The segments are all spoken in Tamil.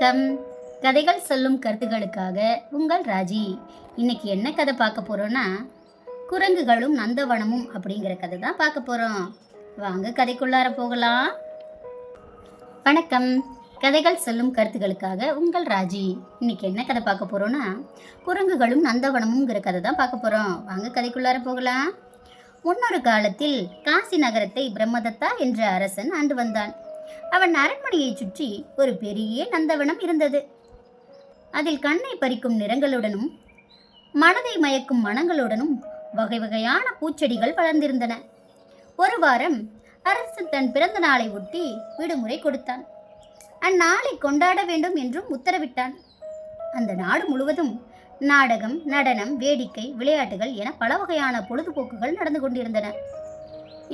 வணக்கம். கதைகள் சொல்லும் கருத்துகளுக்காக உங்கள் ராஜி. இன்னைக்கு என்ன கதை பார்க்க போறோம்னா, குரங்குகளும் நந்தவனமும் அப்படிங்கிற கதை தான் பார்க்க போறோம். வாங்க கதைக்குள்ளார போகலாம். வணக்கம். கதைகள் சொல்லும் கருத்துகளுக்காக உங்கள் ராஜி. இன்னைக்கு என்ன கதை பார்க்க போறோம்னா, குரங்குகளும் நந்தவனமும்ங்கிற கதை தான் பார்க்க போறோம். வாங்க கதைக்குள்ளார போகலாம். முன்னொரு காலத்தில் காசி நகரத்தை பிரம்மதத்தா என்ற அரசன் ஆண்டு வந்தான். அவன் அரண்மனையை சுற்றி ஒரு பெரிய நந்தவனம் இருந்தது. அதில் கண்ணை பறிக்கும் நிறங்களுடனும் மனதை மயக்கும் மனங்களுடனும் வகை வகையான பூச்செடிகள் வளர்ந்திருந்தன. ஒரு வாரம் அரசன் தன் பிறந்த நாளை ஒட்டி விடுமுறை கொடுத்தான். அந்நாளை கொண்டாட வேண்டும் என்றும் உத்தரவிட்டான். அந்த நாடு முழுவதும் நாடகம், நடனம், வேடிக்கை, விளையாட்டுகள் என பல வகையான பொழுதுபோக்குகள் நடந்து கொண்டிருந்தன.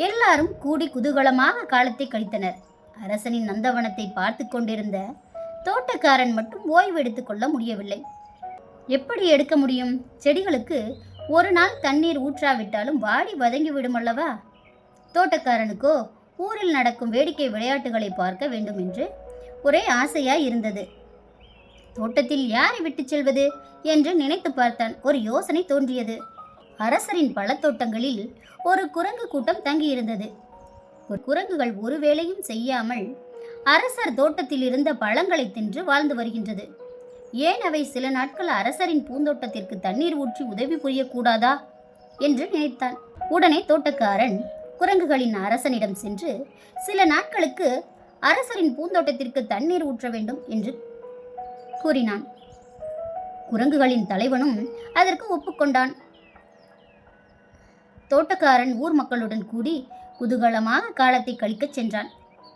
எல்லாரும் கூடி குதூகலமாக காலத்தை கழித்தனர். அரசனின் நந்தவனத்தை பார்த்து கொண்டிருந்த தோட்டக்காரன் மட்டும் ஓய்வு எடுத்துக் கொள்ள முடியவில்லை. எப்படி எடுக்க முடியும்? செடிகளுக்கு ஒரு நாள் தண்ணீர் ஊற்றாவிட்டாலும் வாடி வதங்கி விடும் அல்லவா? தோட்டக்காரனுக்கோ ஊரில் நடக்கும் வேடிக்கை விளையாட்டுகளை பார்க்க வேண்டும் என்று ஒரே ஆசையாய் இருந்தது. தோட்டத்தில் யாரை விட்டு செல்வது என்று நினைத்து பார்த்தான். ஒரு யோசனை தோன்றியது. அரசரின் பழத்தோட்டங்களில் ஒரு குரங்கு கூட்டம் தங்கியிருந்தது. குரங்குகள் ஒரு வேளையும் செய்யாமல் அரசர் தோட்டத்தில் இருந்த பழங்களை தின்று வாழ்ந்து வருகின்றது. ஏன் அவை சில நாட்கள் அரசரின் பூந்தோட்டத்திற்கு தண்ணீர் ஊற்றி உதவி புரியக்கூடாதா என்று நினைத்தான். உடனே தோட்டக்காரன் குரங்குகளின் அரசனிடம் சென்று சில நாட்களுக்கு அரசரின் பூந்தோட்டத்திற்கு தண்ணீர் ஊற்ற வேண்டும் என்று கூறினான். குரங்குகளின் தலைவனும் அதற்கு ஒப்புக்கொண்டான். தோட்டக்காரன் ஊர் மக்களுடன் கூடி குதூகலமாக காலத்தை கழிக்கச் சென்றான்.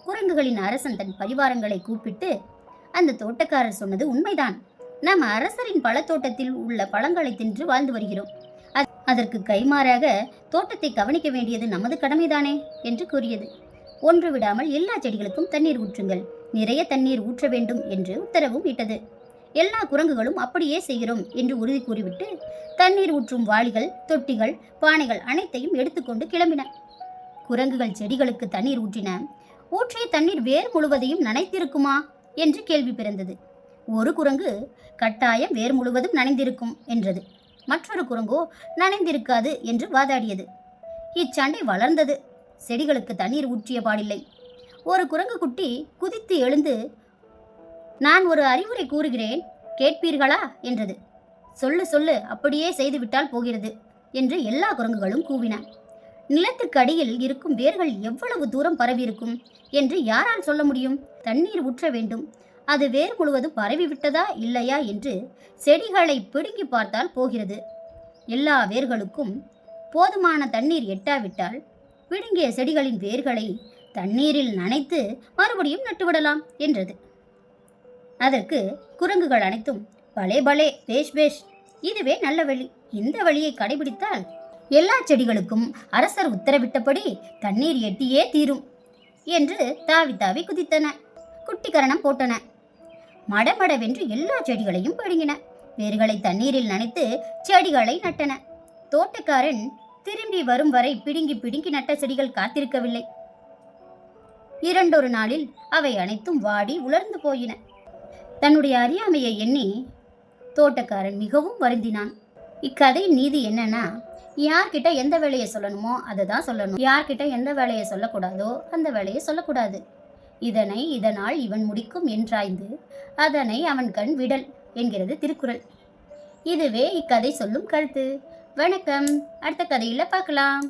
குரங்குகளின் அரசன் தன் பரிவாரங்களை கூப்பிட்டு, அந்த தோட்டக்காரர் சொன்னது உண்மைதான். நாம் அரசரின் பழத்தோட்டத்தில் உள்ள பழங்களை தின்று வாழ்ந்து வருகிறோம். அதற்கு கைமாறாக தோட்டத்தை கவனிக்க வேண்டியது நமது கடமைதானே என்று கூறியது. ஒன்று விடாமல் எல்லா செடிகளுக்கும் தண்ணீர் ஊற்றுங்கள், நிறைய தண்ணீர் ஊற்ற வேண்டும் என்று உத்தரவும் இட்டது. எல்லா குரங்குகளும் அப்படியே செய்கிறோம் என்று உறுதி கூறிவிட்டு தண்ணீர் ஊற்றும் வாளிகள், தொட்டிகள், பானைகள் அனைத்தையும் எடுத்துக்கொண்டு கிளம்பின. குரங்குகள் செடிகளுக்கு தண்ணீர் ஊற்றின. ஊற்றிய தண்ணீர் வேர் முழுவதையும் நனைத்திருக்குமா என்று கேள்வி பிறந்தது. ஒரு குரங்கு கட்டாயம் வேர் முழுவதும் நனைந்திருக்கும் என்றது. மற்றொரு குரங்கோ நனைந்திருக்காது என்று வாதாடியது. இச்சண்டை வளர்ந்தது. செடிகளுக்கு தண்ணீர் ஊற்றிய பாடில்லை. ஒரு குரங்கு குட்டி குதித்து எழுந்து, நான் ஒரு அறிவுரை கூறுகிறேன், கேட்பீர்களா என்றது. சொல்லு சொல்லு, அப்படியே செய்துவிட்டால் போகிறது என்று எல்லா குரங்குகளும் கூவின. நிலத்துக்கு அடியில் இருக்கும் வேர்கள் எவ்வளவு தூரம் பரவியிருக்கும் என்று யாரால் சொல்ல முடியும்? தண்ணீர் ஊற்ற வேண்டும். அது வேர் முழுவதும் பரவிவிட்டதா இல்லையா என்று செடிகளை பிடுங்கி பார்த்தால் போகிறது. எல்லா வேர்களுக்கும் போதுமான தண்ணீர் எட்டாவிட்டால் பிடுங்கிய செடிகளின் வேர்களை தண்ணீரில் நனைத்து மறுபடியும் நட்டுவிடலாம் என்றது. அதற்கு குரங்குகள் அனைத்தும் பலே பலே, பேஷ் பேஷ், இதுவே நல்ல வழி. இந்த வழியை கடைபிடித்தால் எல்லா செடிகளுக்கும் அரசர் உத்தரவிட்டபடி தண்ணீர் எட்டியே தீரும் என்று தாவி தாவி குதித்தன. குட்டிக்கரணம் போட்டன. மடமடவென்று எல்லா செடிகளையும் பிடுங்கின. வேர்களை தண்ணீரில் நனைத்து செடிகளை நட்டன. தோட்டக்காரன் திரும்பி வரும் வரை பிடுங்கி பிடுங்கி நட்ட செடிகள் காத்திருக்கவில்லை. இரண்டொரு நாளில் அவை அனைத்தும் வாடி உலர்ந்து போயின. தன்னுடைய அறியாமையை எண்ணி தோட்டக்காரன் மிகவும் வருந்தினான். இக்கதையின் நீதி என்னன்னா, யார்கிட்ட எந்த வேலையை சொல்லணுமோ அதை தான் சொல்லணும். யார்கிட்ட எந்த வேலையை சொல்லக்கூடாதோ அந்த வேலையை சொல்லக்கூடாது. இதனால் இவன் முடிக்கும் என்றாய்ந்து அதனை அவன் கண் விடல் என்கிறது திருக்குறள். இதுவே இக்கதை சொல்லும் கருத்து. வணக்கம். அடுத்த கதையில பார்க்கலாம்.